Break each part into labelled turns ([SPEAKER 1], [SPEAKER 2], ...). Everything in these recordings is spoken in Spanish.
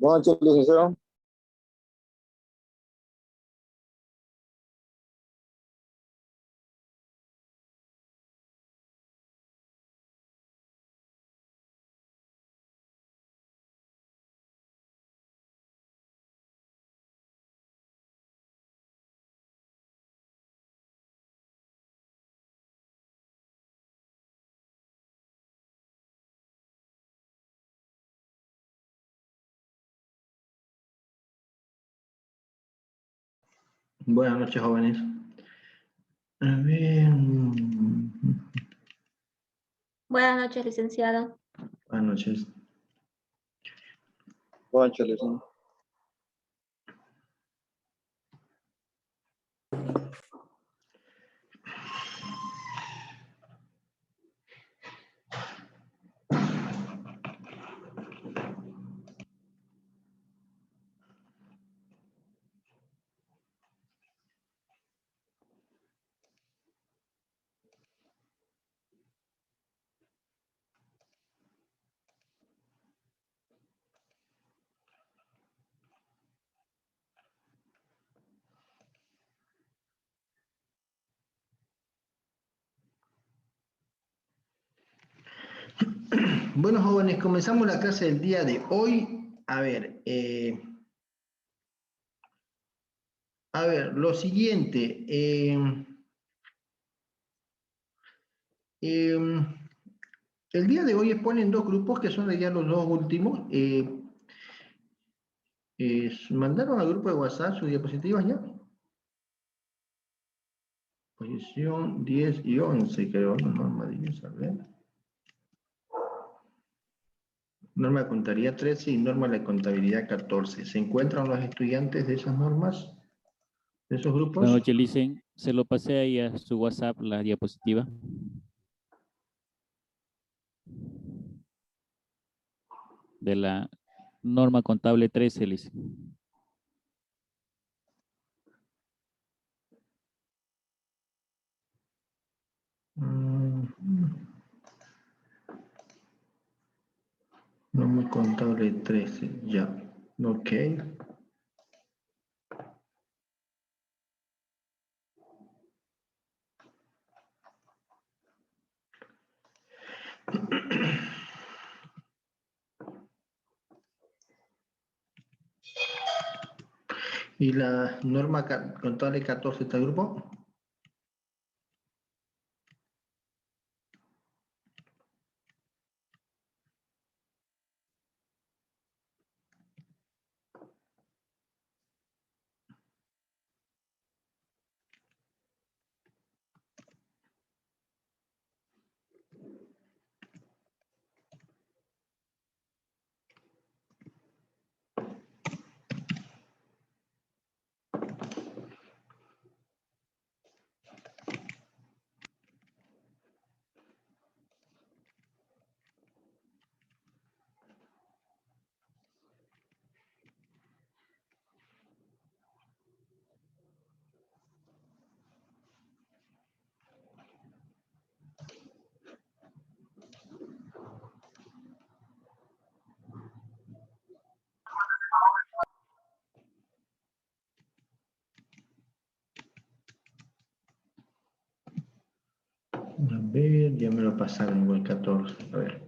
[SPEAKER 1] Buenas noches, licenciado.
[SPEAKER 2] Buenas noches, jóvenes. A ver.
[SPEAKER 3] Buenas noches, licenciado.
[SPEAKER 2] Buenas noches.
[SPEAKER 1] Buenas noches, licenciado.
[SPEAKER 2] Bueno, jóvenes, comenzamos la clase del día de hoy. A ver, lo siguiente. El día de hoy exponen dos grupos que son ya los dos últimos. ¿Mandaron al grupo de WhatsApp sus diapositivas ya? Posición 10 y 11, creo, no, norma 10, a ver. Norma de contabilidad 13 y norma de contabilidad 14. ¿Se encuentran los estudiantes de esas normas? ¿De esos grupos?
[SPEAKER 4] Buenas noches, Licen. Se lo pasé ahí a su WhatsApp la diapositiva. De la norma contable 13, Licen.
[SPEAKER 2] Norma contable 13, ya. Ok. ¿Y la norma contable 14 está el grupo? A ver, ya me lo pasaron igual 14. A ver.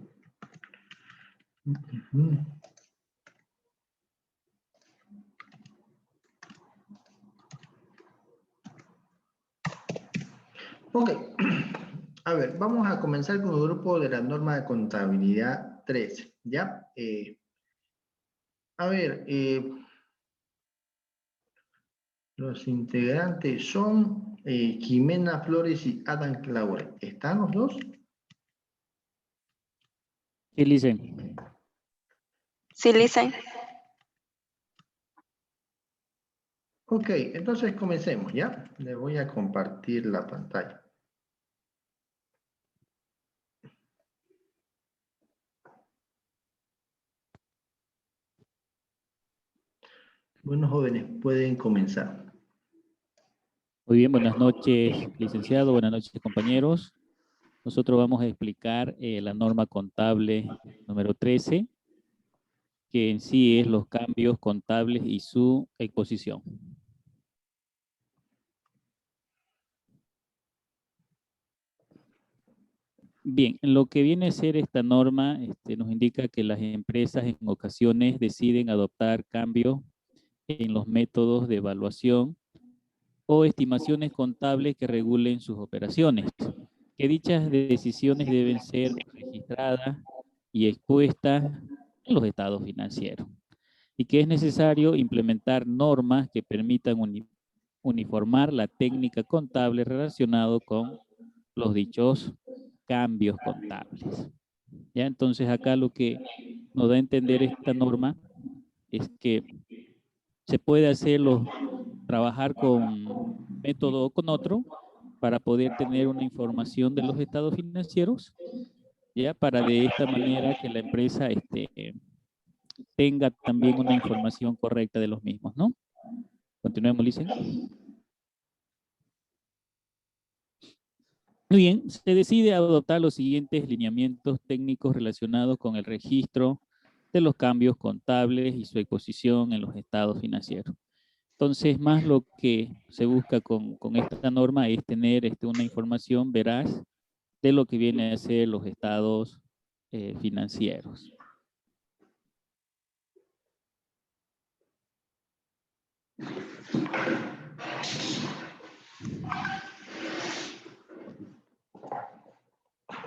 [SPEAKER 2] Ok. A ver, vamos a comenzar con el grupo de la norma de contabilidad 13. ¿Ya? A ver, los integrantes son Jimena Flores y Adam Claure. ¿Están los dos?
[SPEAKER 4] Sí, Licen.
[SPEAKER 5] Sí, Licen.
[SPEAKER 2] Ok, entonces comencemos, ¿ya? Le voy a compartir la pantalla. Bueno, jóvenes, pueden comenzar.
[SPEAKER 4] Muy bien, buenas noches, licenciado. Buenas noches, compañeros. Nosotros vamos a explicar la norma contable número 13. que en sí es los cambios contables y su exposición. Bien, lo que viene a ser esta norma nos indica que las empresas en ocasiones deciden adoptar cambios en los métodos de evaluación o estimaciones contables que regulen sus operaciones, que dichas decisiones deben ser registradas y expuestas en los estados financieros, y que es necesario implementar normas que permitan uniformar la técnica contable relacionado con los dichos cambios contables. ¿Ya? Entonces acá lo que nos da a entender esta norma es que se puede trabajar con método o con otro para poder tener una información de los estados financieros, ya para de esta manera que la empresa tenga también una información correcta de los mismos, ¿no? Continuemos, Licen. Muy bien, se decide adoptar los siguientes lineamientos técnicos relacionados con el registro de los cambios contables y su exposición en los estados financieros. Entonces, más lo que se busca con esta norma es tener una información veraz de lo que viene a ser los estados financieros.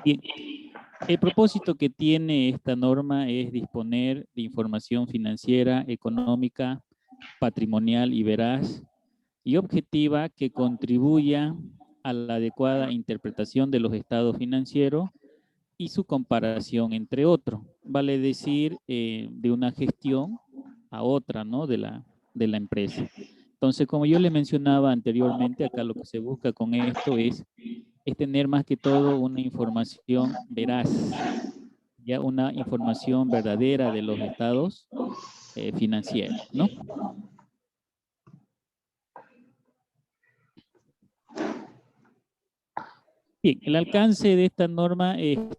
[SPEAKER 4] Bien, el propósito que tiene esta norma es disponer de información financiera, económica, patrimonial y veraz y objetiva que contribuya a la adecuada interpretación de los estados financieros y su comparación entre otros. Vale decir, de una gestión a otra, ¿no? De la empresa. Entonces, como yo le mencionaba anteriormente, acá lo que se busca con esto es tener más que todo una información veraz, ya una información verdadera de los estados financieros, ¿no? Bien, el alcance de esta norma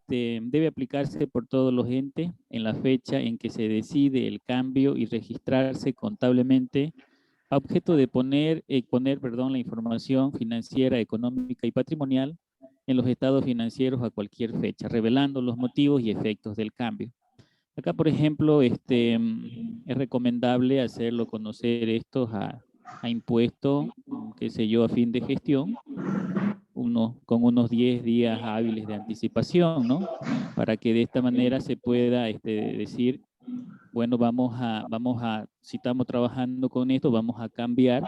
[SPEAKER 4] debe aplicarse por todos los entes en la fecha en que se decide el cambio y registrarse contablemente a objeto de poner la información financiera, económica y patrimonial en los estados financieros a cualquier fecha, revelando los motivos y efectos del cambio. Acá, por ejemplo, es recomendable hacerlo conocer estos a impuestos, qué sé yo, a fin de gestión, con unos 10 días hábiles de anticipación, ¿no? Para que de esta manera se pueda decir, bueno, si estamos trabajando con esto, vamos a cambiar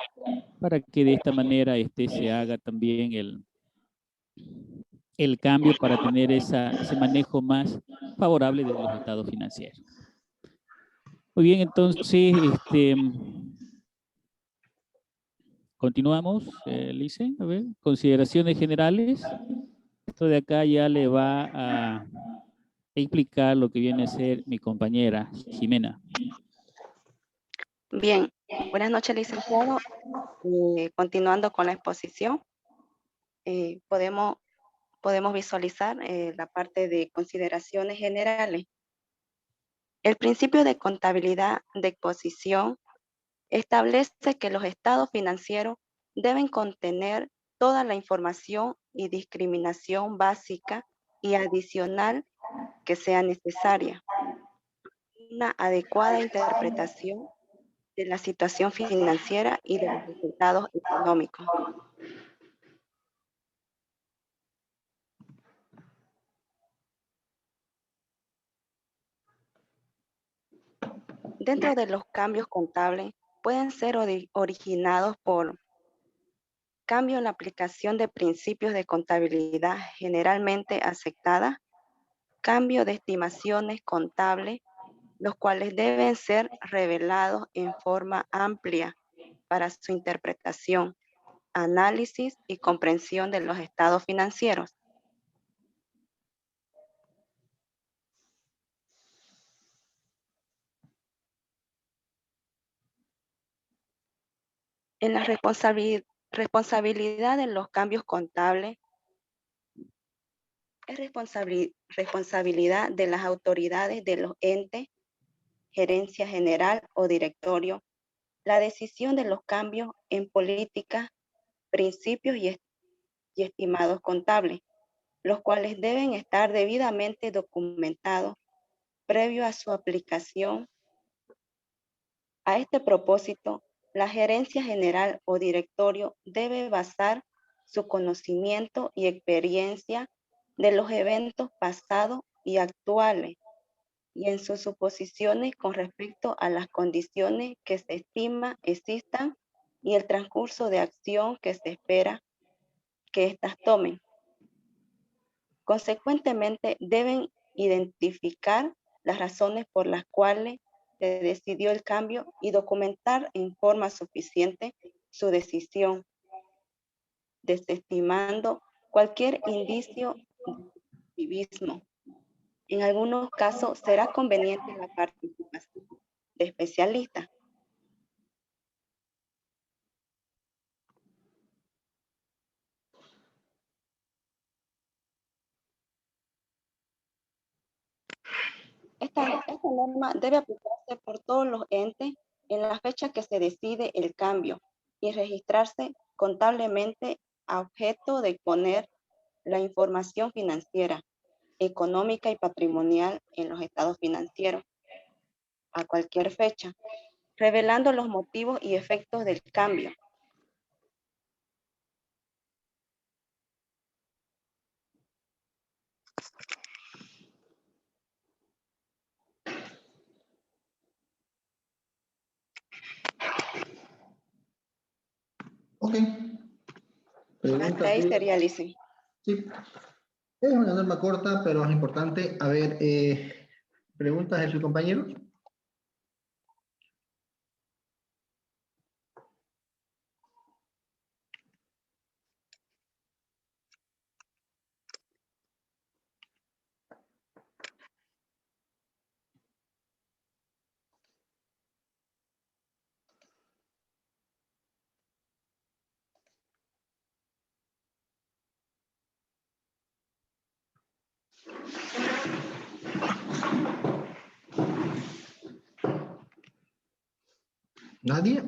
[SPEAKER 4] para que de esta manera se haga también el cambio para tener ese manejo más favorable de los estados financieros. Muy bien, entonces, continuamos, Lice, a ver, consideraciones generales. Esto de acá ya le va a explicar lo que viene a ser mi compañera Jimena.
[SPEAKER 5] Bien, buenas noches, licenciado. Continuando con la exposición, podemos visualizar la parte de consideraciones generales. El principio de contabilidad de exposición establece que los estados financieros deben contener toda la información y discriminación básica y adicional que sea necesaria. Una adecuada interpretación de la situación financiera y de los resultados económicos. Dentro de los cambios contables pueden ser originados por cambio en la aplicación de principios de contabilidad generalmente aceptada, cambio de estimaciones contables, los cuales deben ser revelados en forma amplia para su interpretación, análisis y comprensión de los estados financieros. En la responsabilidad de los cambios contables, es responsabilidad de las autoridades de los entes gerencia general o directorio la decisión de los cambios en políticas, principios y estimados contables, los cuales deben estar debidamente documentados previo a su aplicación. A este propósito, la gerencia general o directorio debe basar su conocimiento y experiencia de los eventos pasados y actuales y en sus suposiciones con respecto a las condiciones que se estima existan y el transcurso de acción que se espera que éstas tomen. Consecuentemente, deben identificar las razones por las cuales se decidió el cambio y documentar en forma suficiente su decisión, desestimando cualquier indicio de activismo. En algunos casos será conveniente la participación de especialistas. Esta norma debe aplicarse por todos los entes en la fecha que se decide el cambio y registrarse contablemente a objeto de poner la información financiera, económica y patrimonial en los estados financieros a cualquier fecha, revelando los motivos y efectos del cambio.
[SPEAKER 2] Ok.
[SPEAKER 5] Hasta ahí sería, Lice.
[SPEAKER 2] Sí. Es una norma corta, pero es importante. A ver, ¿preguntas de sus compañeros? ¿Nadie?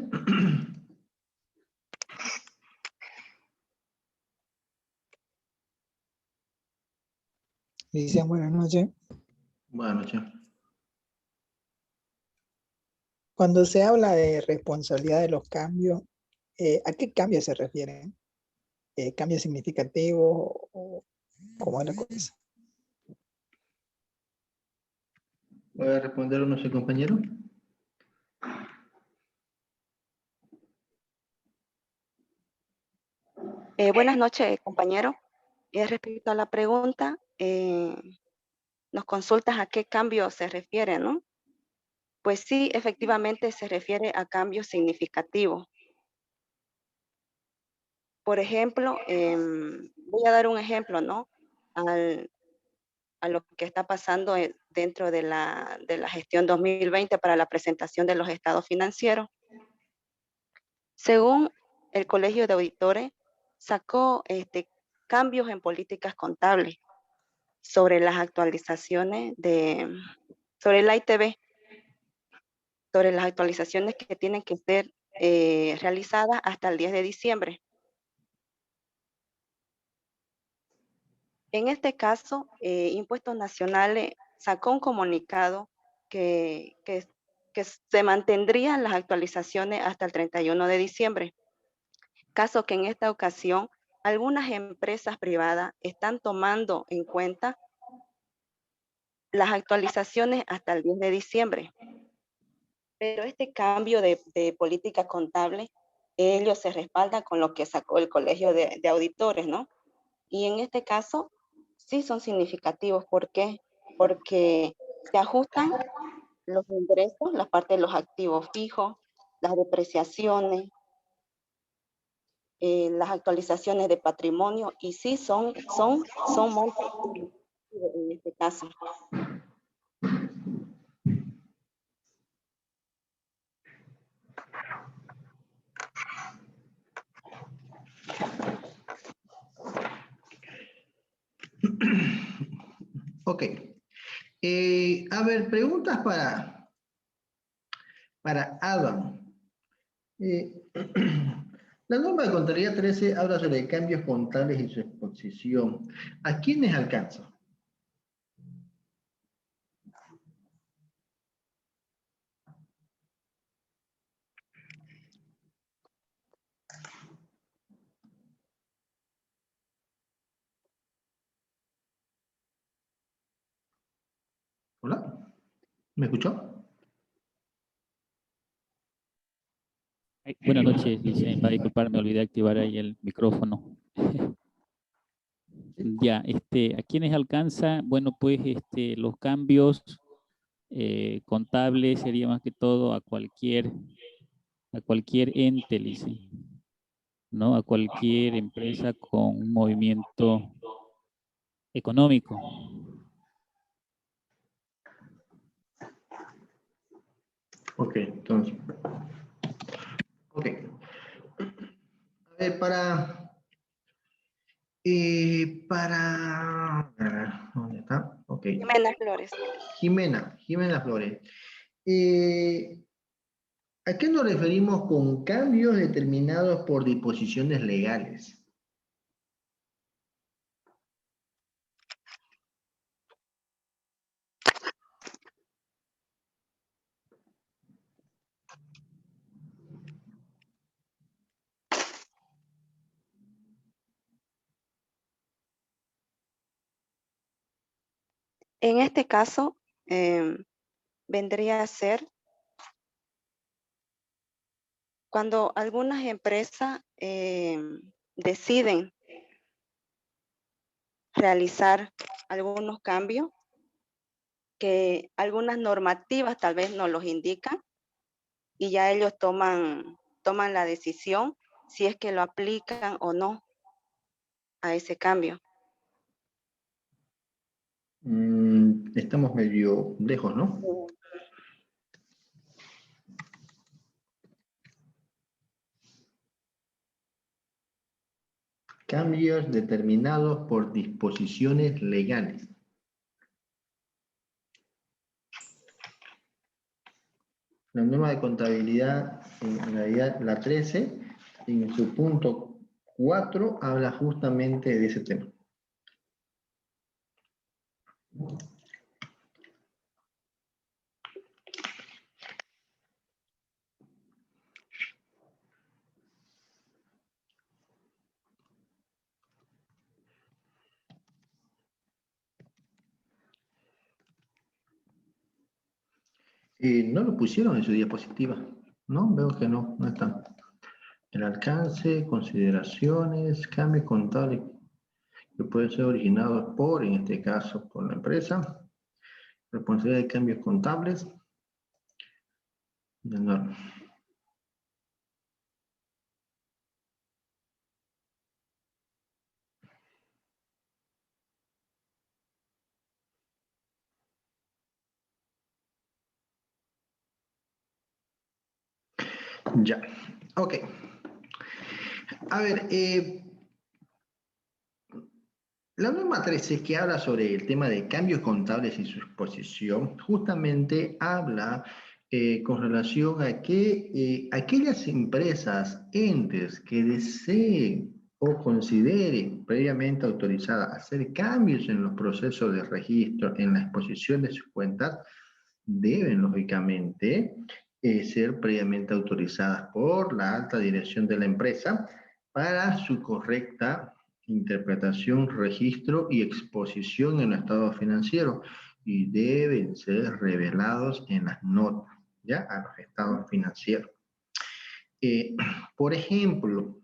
[SPEAKER 6] Dicen buenas noches.
[SPEAKER 2] Buenas noches.
[SPEAKER 6] Cuando se habla de responsabilidad de los cambios, ¿a qué cambios se refieren? ¿Cambios significativos o cómo es la cosa?
[SPEAKER 2] ¿Puede responder uno de sus compañeros?
[SPEAKER 5] Buenas noches, compañero. Respecto a la pregunta, nos consultas a qué cambio se refiere, ¿no? Pues sí, efectivamente se refiere a cambios significativos. Por ejemplo, voy a dar un ejemplo, ¿no? A lo que está pasando dentro de la gestión 2020 para la presentación de los estados financieros. Según el Colegio de Auditores, sacó cambios en políticas contables sobre las actualizaciones sobre el ITB, sobre las actualizaciones que tienen que ser realizadas hasta el 10 de diciembre. En este caso, Impuestos Nacionales sacó un comunicado que se mantendrían las actualizaciones hasta el 31 de diciembre. Caso que en esta ocasión, algunas empresas privadas están tomando en cuenta las actualizaciones hasta el 10 de diciembre. Pero este cambio de política contable, ellos se respaldan con lo que sacó el Colegio de Auditores, ¿no? Y en este caso, sí son significativos. ¿Por qué? Porque se ajustan los ingresos, la parte de los activos fijos, las depreciaciones, las actualizaciones de patrimonio, y sí son montos en este caso.
[SPEAKER 2] Ok. A ver, preguntas para Para Adam. La norma de contabilidad 13 habla sobre cambios contables y su exposición. ¿A quiénes alcanza? ¿Hola? ¿Me escuchó?
[SPEAKER 4] Ay, buenas noches, Licen. Va a disculpar, me olvidé activar ahí el micrófono. Ya, ¿a quiénes alcanza? Bueno, pues los cambios contables sería más que todo a cualquier ente, Licen, ¿no? A cualquier empresa con un movimiento económico.
[SPEAKER 2] Ok, entonces. Ok. A ver, ¿dónde está? Ok.
[SPEAKER 5] Jimena Flores.
[SPEAKER 2] Jimena Flores. ¿A qué nos referimos con cambios determinados por disposiciones legales?
[SPEAKER 5] En este caso, vendría a ser cuando algunas empresas deciden realizar algunos cambios que algunas normativas tal vez no los indican y ya ellos toman la decisión si es que lo aplican o no a ese cambio.
[SPEAKER 2] Estamos medio lejos, ¿no? Cambios determinados por disposiciones legales. La norma de contabilidad, en realidad la 13, en su punto 4, habla justamente de ese tema. No lo pusieron en su diapositiva, ¿no? Veo que no están. El alcance, consideraciones, cambios contables que pueden ser originados por, en este caso, por la empresa, responsabilidad de cambios contables, de norma. Ya, ok. A ver, la norma 13 que habla sobre el tema de cambios contables y su exposición, justamente habla con relación a que aquellas empresas, entes que deseen o consideren previamente autorizadas hacer cambios en los procesos de registro, en la exposición de sus cuentas, deben lógicamente ser previamente autorizadas por la alta dirección de la empresa para su correcta interpretación, registro y exposición en el estado financiero, y deben ser revelados en las notas, ¿ya? A los estados financieros. Por ejemplo,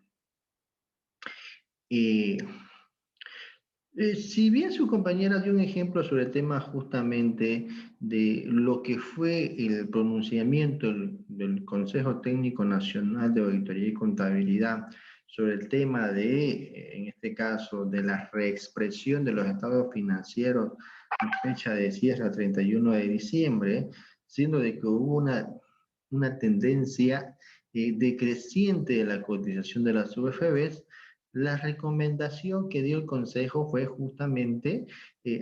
[SPEAKER 2] si bien su compañera dio un ejemplo sobre el tema justamente de lo que fue el pronunciamiento del Consejo Técnico Nacional de Auditoría y Contabilidad sobre el tema de, en este caso, de la reexpresión de los estados financieros en fecha de cierre a 31 de diciembre, siendo de que hubo una tendencia decreciente de la cotización de las UFBs, la recomendación que dio el Consejo fue justamente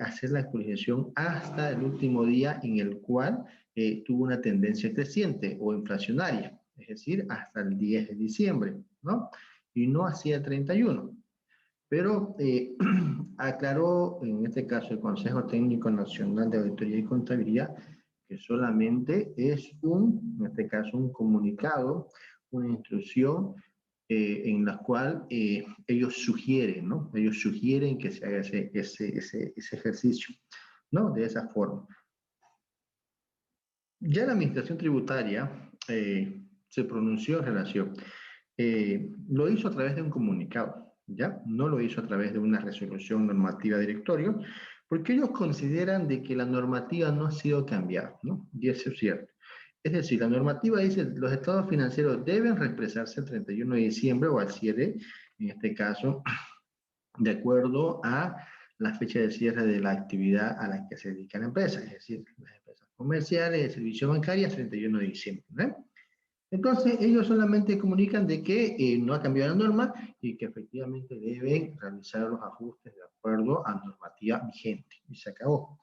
[SPEAKER 2] hacer la actualización hasta el último día en el cual tuvo una tendencia creciente o inflacionaria, es decir, hasta el 10 de diciembre, ¿no? Y no hacia el 31. Pero aclaró en este caso el Consejo Técnico Nacional de Auditoría y Contabilidad que solamente es en este caso, un comunicado, una instrucción en la cual ellos sugieren, ¿no? Ellos sugieren que se haga ese ejercicio, ¿no? De esa forma. Ya la Administración Tributaria se pronunció en relación. Lo hizo a través de un comunicado, ¿ya? No lo hizo a través de una resolución normativa de directorio, porque ellos consideran de que la normativa no ha sido cambiada, ¿no? Y eso es cierto. Es decir, la normativa dice que los estados financieros deben reexpresarse el 31 de diciembre o al cierre, en este caso, de acuerdo a la fecha de cierre de la actividad a la que se dedica la empresa, es decir, las empresas comerciales, de servicio bancario, 31 de diciembre, ¿no? Entonces, ellos solamente comunican de que no ha cambiado la norma y que efectivamente deben realizar los ajustes de acuerdo a la normativa vigente. Y se acabó.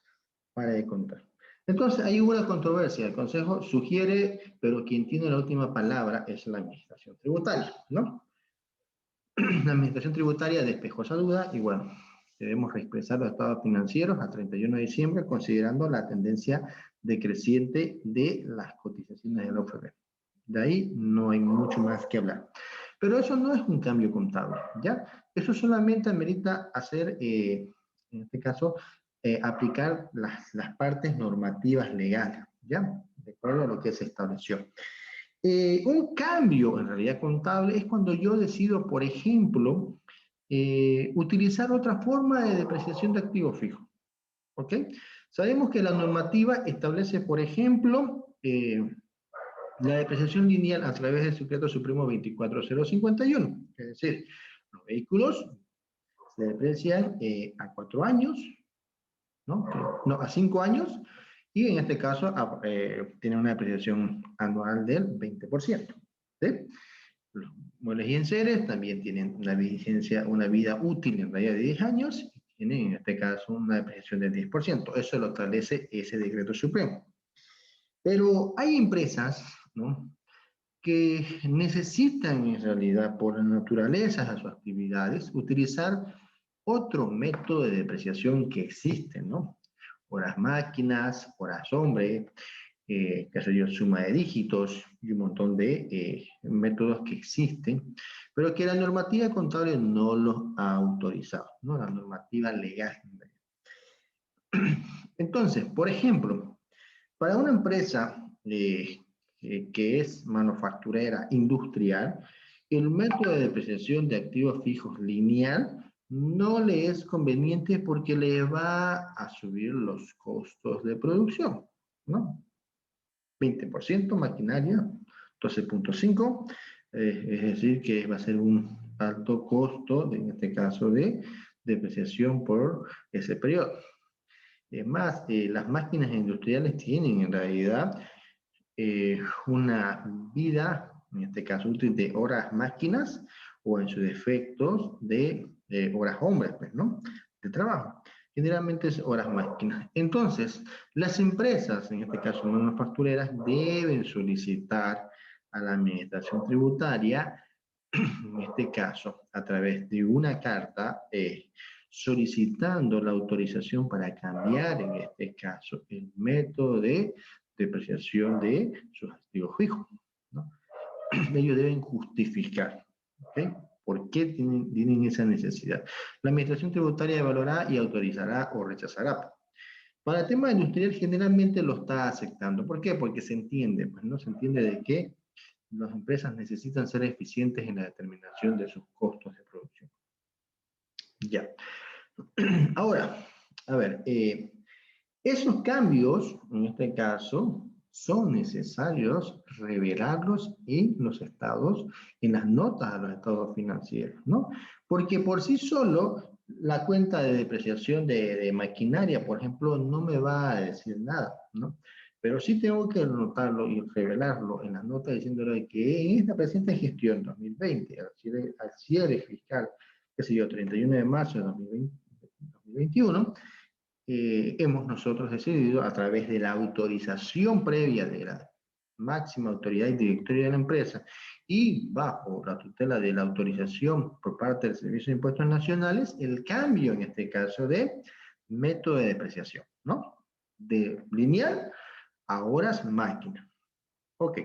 [SPEAKER 2] Para de contar. Entonces, hay una controversia. El Consejo sugiere, pero quien tiene la última palabra es la Administración Tributaria, ¿no? La Administración Tributaria despejó esa duda y bueno, debemos reexpresar los estados financieros a 31 de diciembre considerando la tendencia decreciente de las cotizaciones de la OFB. De ahí no hay mucho más que hablar. Pero eso no es un cambio contable, ¿ya? Eso solamente amerita hacer, en este caso, aplicar las partes normativas legales, ¿ya? De acuerdo a lo que se estableció. Un cambio en realidad contable es cuando yo decido, por ejemplo, utilizar otra forma de depreciación de activos fijos, ¿ok? Sabemos que la normativa establece, por ejemplo, la depreciación lineal a través del Decreto Supremo 24051, es decir, los vehículos se deprecian a 4 años, ¿no? No, a 5 años, y en este caso tiene una depreciación anual del 20%. ¿Sí? Los muebles y enseres también tienen una vigencia, una vida útil en realidad de 10 años, y tienen en este caso una depreciación del 10%. Eso lo establece ese decreto supremo. Pero hay empresas, ¿no?, que necesitan en realidad, por la naturaleza de sus actividades, utilizar otro método de depreciación que existe, ¿no? Horas máquinas, horas hombre, qué sé yo, suma de dígitos y un montón de métodos que existen, pero que la normativa contable no los ha autorizado, ¿no? La normativa legal. Entonces, por ejemplo, para una empresa que es manufacturera industrial, el método de depreciación de activos fijos lineal no le es conveniente porque le va a subir los costos de producción, ¿no? 20% maquinaria, 12.5, es decir, que va a ser un alto costo, en este caso, de depreciación por ese periodo. Es más, las máquinas industriales tienen en realidad una vida, en este caso útil, de horas máquinas o en sus defectos de horas hombres, pues, ¿no? De trabajo. Generalmente es horas máquinas. Entonces, las empresas, en este caso manufactureras, deben solicitar a la administración tributaria, en este caso, a través de una carta, solicitando la autorización para cambiar, en este caso, el método de depreciación de sus activos fijos, ¿no? Ellos deben justificar, ¿ok? ¿Por qué tienen esa necesidad? La administración tributaria evaluará y autorizará o rechazará. Para el tema industrial generalmente lo está aceptando. ¿Por qué? Porque se entiende, pues, ¿no? Se entiende de que las empresas necesitan ser eficientes en la determinación de sus costos de producción. Ya. Ahora, a ver, esos cambios, en este caso, son necesarios revelarlos en los estados, en las notas de los estados financieros, ¿no? Porque por sí solo, la cuenta de depreciación de maquinaria, por ejemplo, no me va a decir nada, ¿no? Pero sí tengo que anotarlo y revelarlo en las notas diciéndole que en esta presente gestión 2020, al cierre fiscal, qué sé yo, 31 de marzo de 2021, hemos nosotros decidido, a través de la autorización previa de la máxima autoridad y directorio de la empresa, y bajo la tutela de la autorización por parte del Servicio de Impuestos Nacionales, el cambio en este caso de método de depreciación, ¿no? De lineal a horas máquina. Ok,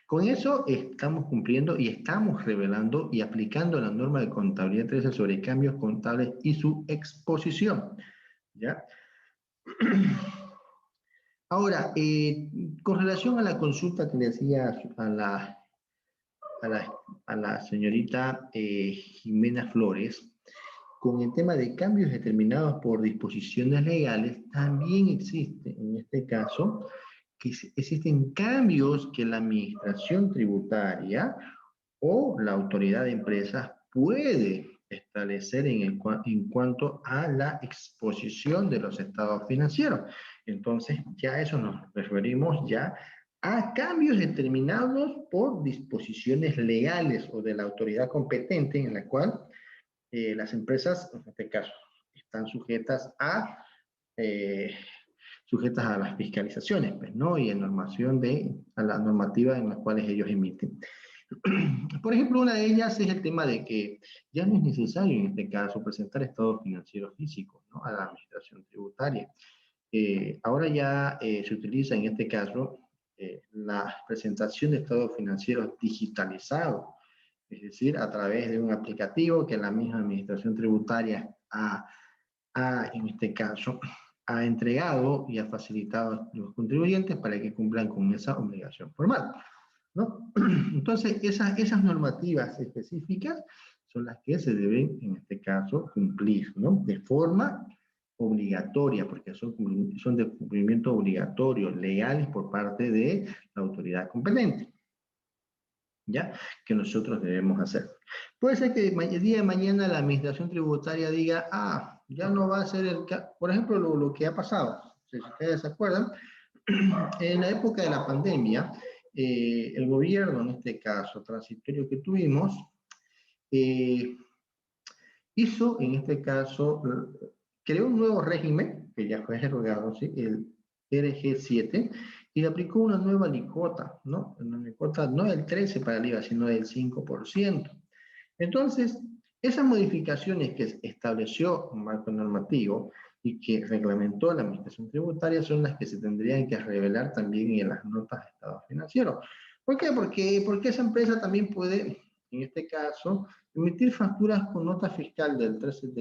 [SPEAKER 2] con eso estamos cumpliendo y estamos revelando y aplicando la norma de contabilidad 13 sobre cambios contables y su exposición, ¿ya? Ahora, con relación a la consulta que le hacía a la señorita Jimena Flores, con el tema de cambios determinados por disposiciones legales, también existe en este caso que existen cambios que la administración tributaria o la autoridad de empresas puede establecer en cuanto a la exposición de los estados financieros. Entonces, ya a eso nos referimos ya a cambios determinados por disposiciones legales o de la autoridad competente en la cual las empresas, en este caso, están sujetas a las fiscalizaciones, pues, ¿no? Y a la normativa en las cuales ellos emiten. Por ejemplo, una de ellas es el tema de que ya no es necesario en este caso presentar estados financieros físicos, ¿no?, a la administración tributaria. Ahora ya se utiliza en este caso la presentación de estados financieros digitalizados, es decir, a través de un aplicativo que la misma administración tributaria en este caso, ha entregado y ha facilitado a los contribuyentes para que cumplan con esa obligación formal, ¿no? Entonces, esas normativas específicas son las que se deben, en este caso, cumplir, ¿no?, de forma obligatoria, porque son de cumplimiento obligatorio, legales por parte de la autoridad competente, ¿ya?, que nosotros debemos hacer. Puede ser que el día de mañana la administración tributaria diga, ya no va a ser por ejemplo, lo que ha pasado, si ustedes se acuerdan, en la época de la pandemia, el gobierno, en este caso transitorio que tuvimos, hizo, en este caso, creó un nuevo régimen, que ya fue derogado, ¿sí?, el RG7, y le aplicó una nueva alícuota, ¿no? Una alícuota no del 13 para el IVA, sino del 5%. Entonces, esas modificaciones que estableció un marco normativo y que reglamentó la administración tributaria son las que se tendrían que revelar también en las notas de estados financieros. ¿Por qué? Porque esa empresa también puede, en este caso, emitir facturas con nota fiscal del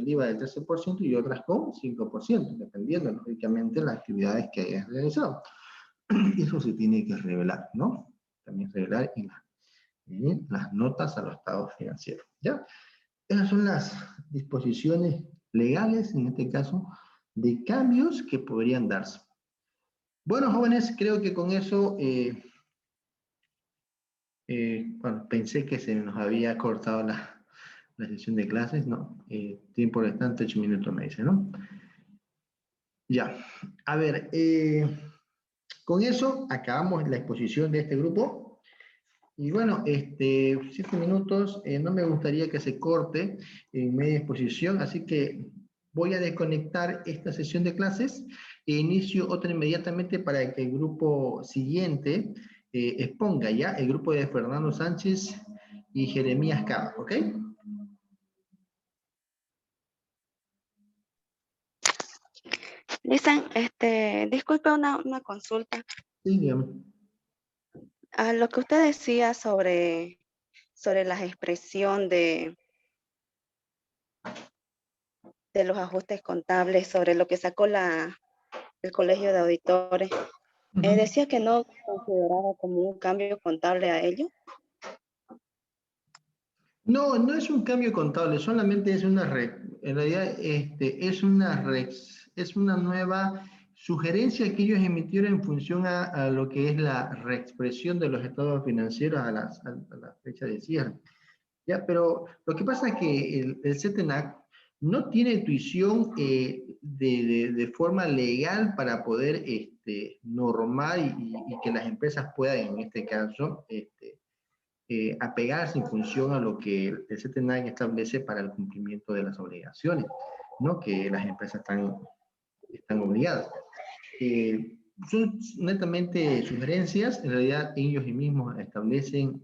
[SPEAKER 2] IVA del 13% y otras con 5%, dependiendo, lógicamente, de las actividades que hayas realizado. Eso se tiene que revelar, ¿no? También revelar en las notas a los estados financieros, ¿ya? Esas son las disposiciones legales, en este caso, de cambios que podrían darse. Bueno, jóvenes, creo que con eso, bueno, pensé que se nos había cortado la sesión de clases, ¿no? Tiempo restante, 8 minutos me dice, ¿no? Ya, a ver, con eso acabamos la exposición de este grupo. Y bueno, 7 minutos, no me gustaría que se corte en media exposición, así que voy a desconectar esta sesión de clases e inicio otra inmediatamente para que el grupo siguiente exponga ya, el grupo de Fernando Sánchez y Jeremías Cava, ¿ok?
[SPEAKER 5] Listen, disculpe una consulta.
[SPEAKER 2] Sí, dígame.
[SPEAKER 5] A lo que usted decía sobre la expresión de los ajustes contables, sobre lo que sacó el Colegio de Auditores, decía que no consideraba como un cambio contable a ello.
[SPEAKER 2] No, no es un cambio contable, solamente es en realidad es una nueva sugerencia que ellos emitieron en función a lo que es la reexpresión de los estados financieros a la fecha de cierre. Ya, pero lo que pasa es que el CETENAC no tiene tuición de forma legal para poder normar y que las empresas puedan, en este caso, apegarse en función a lo que el CETENAC establece para el cumplimiento de las obligaciones, ¿no?, que las empresas están están obligadas. Son netamente sugerencias, en realidad ellos mismos establecen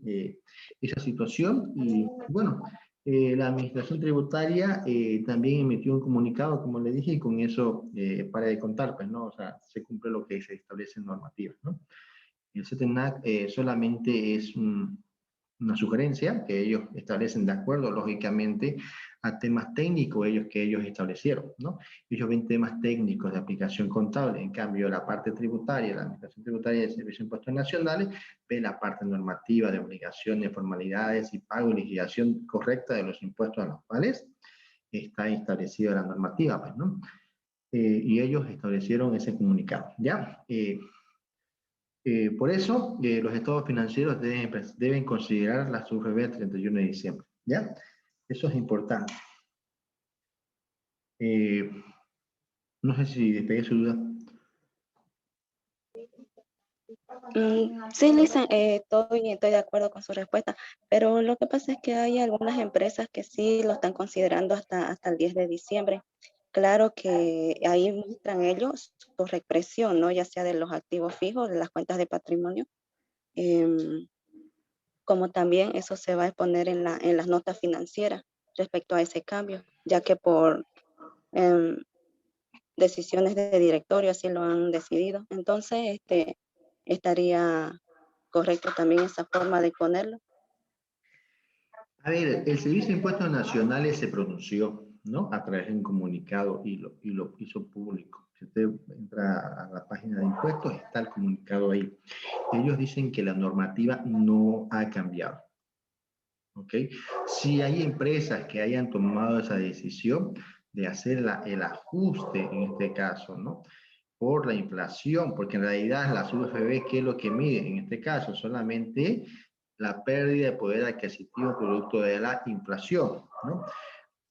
[SPEAKER 2] esa situación y bueno, la administración tributaria también emitió un comunicado, como le dije, y con eso para de contar, pues, ¿no? O sea, se cumple lo que se establece en normativas, ¿no? El CETENAC solamente es una sugerencia que ellos establecen de acuerdo, lógicamente, a temas técnicos que ellos establecieron, ¿no? Ellos ven temas técnicos de aplicación contable, en cambio la parte tributaria, la Administración Tributaria de Servicios de Impuestos Nacionales, ve la parte normativa de obligaciones, formalidades y pago y liquidación correcta de los impuestos a los cuales está establecida la normativa, pues, ¿no? Y ellos establecieron ese comunicado, ¿ya? Por eso, los estados financieros deben considerar la SUFB el 31 de diciembre, ¿ya? Eso es importante. No sé si despegué su duda.
[SPEAKER 5] Sí, Lisa, estoy de acuerdo con su respuesta, pero lo que pasa es que hay algunas empresas que sí lo están considerando hasta el 10 de diciembre. Claro que ahí muestran ellos su represión, ¿no? Ya sea de los activos fijos, de las cuentas de patrimonio, como también eso se va a exponer en las notas financieras respecto a ese cambio, ya que por decisiones de directorio así lo han decidido. Entonces, estaría correcto también esa forma de ponerlo.
[SPEAKER 2] A ver, el Servicio de Impuestos Nacionales se pronunció, ¿no? A través de un comunicado y lo hizo público. Si usted entra a la página de impuestos, está el comunicado ahí. Ellos dicen que la normativa no ha cambiado. ¿Ok? Si hay empresas que hayan tomado esa decisión de hacer el ajuste, en este caso, ¿no? Por la inflación, porque en realidad la SUFB, ¿qué es lo que mide? En este caso, solamente la pérdida de poder adquisitivo producto de la inflación, ¿no?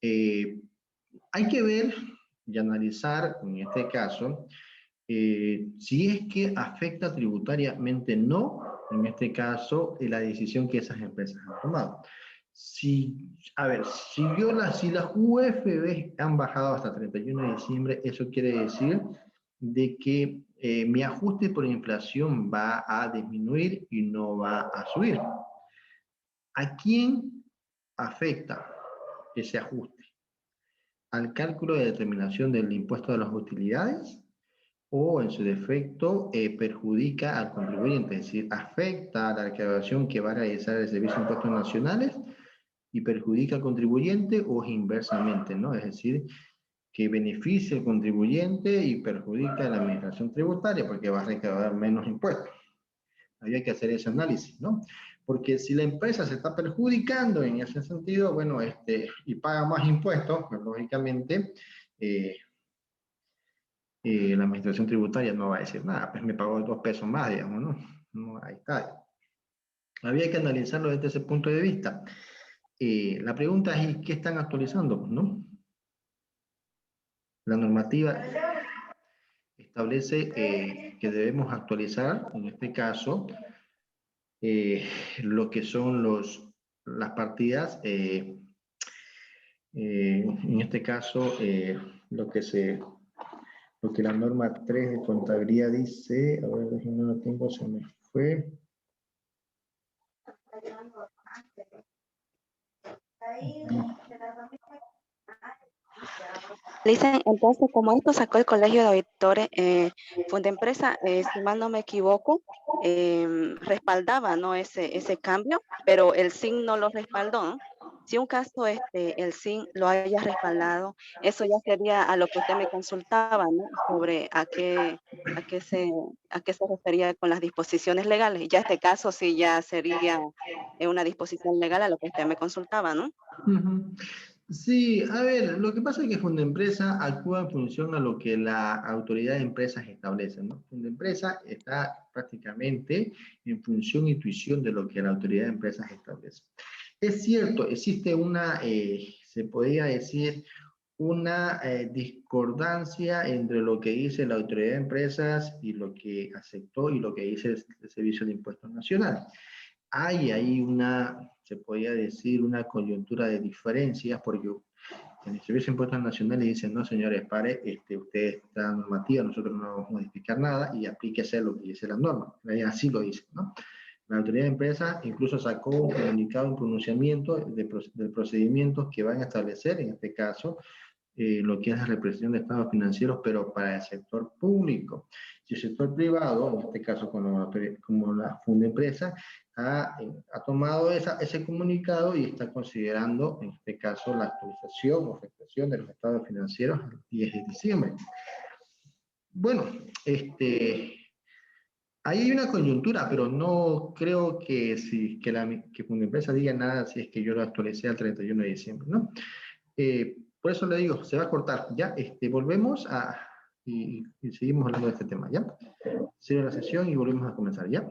[SPEAKER 2] Hay que ver y analizar, en este caso, si es que afecta tributariamente, no, en este caso, la decisión que esas empresas han tomado. A ver, si las UFB han bajado hasta 31 de diciembre, eso quiere decir de que mi ajuste por inflación va a disminuir y no va a subir. ¿A quién afecta ese ajuste? ¿Al cálculo de determinación del impuesto de las utilidades? ¿O en su defecto perjudica al contribuyente? Es decir, afecta a la recaudación que va a realizar el Servicio de Impuestos Nacionales y perjudica al contribuyente, o inversamente, ¿no? Es decir, que beneficia al contribuyente y perjudica a la administración tributaria porque va a recaudar menos impuestos. Había que hacer ese análisis, ¿no? Porque si la empresa se está perjudicando en ese sentido, bueno, y paga más impuestos, pues lógicamente la administración tributaria no va a decir nada, pues me pagó 2 pesos más, digamos, ¿no? No, ahí está. Había que analizarlo desde ese punto de vista. La pregunta es, ¿qué están actualizando? ¿No? La normativa establece que debemos actualizar, en este caso, lo que son las partidas, en este caso, lo que la norma 3 de contabilidad dice, a ver, no lo tengo, se me fue.
[SPEAKER 5] Lisa, entonces, como esto sacó el Colegio de Auditores, Fundempresa, si mal no me equivoco, respaldaba, ¿no? ese cambio, pero el SIN no lo respaldó, ¿no? Si un caso el SIN lo haya respaldado, eso ya sería a lo que usted me consultaba, ¿no? Sobre a qué se refería con las disposiciones legales. Ya este caso sí ya sería una disposición legal a lo que usted me consultaba, ¿no?
[SPEAKER 2] Sí, a ver, lo que pasa es que Fundempresa actúa en función a lo que la autoridad de empresas establece, ¿no? Fundempresa está prácticamente en función y intuición de lo que la autoridad de empresas establece. Es cierto, existe se podría decir, una discordancia entre lo que dice la autoridad de empresas y lo que aceptó y lo que dice el Servicio de Impuestos Nacionales. Hay ahí se podría decir, una coyuntura de diferencias, porque el Servicio de Impuestos Nacionales y dicen, no señores, pare, usted está normativa, nosotros no vamos a modificar nada y aplíquese lo que dice la norma. Así lo dice, ¿no? La autoridad de empresa incluso sacó un comunicado, un pronunciamiento de procedimientos que van a establecer, en este caso, lo que es la represión de estados financieros, pero para el sector público. Si el sector privado, en este caso como la Fundempresa, ha tomado ese comunicado y está considerando, en este caso, la actualización o afectación de los estados financieros el 10 de diciembre. Bueno, ahí hay una coyuntura, pero no creo que Fundempresa diga nada si es que yo lo actualicé al 31 de diciembre, ¿no? Por eso le digo, se va a cortar, ¿ya? Volvemos y seguimos hablando de este tema, ¿ya? Cierro la sesión y volvemos a comenzar, ¿ya?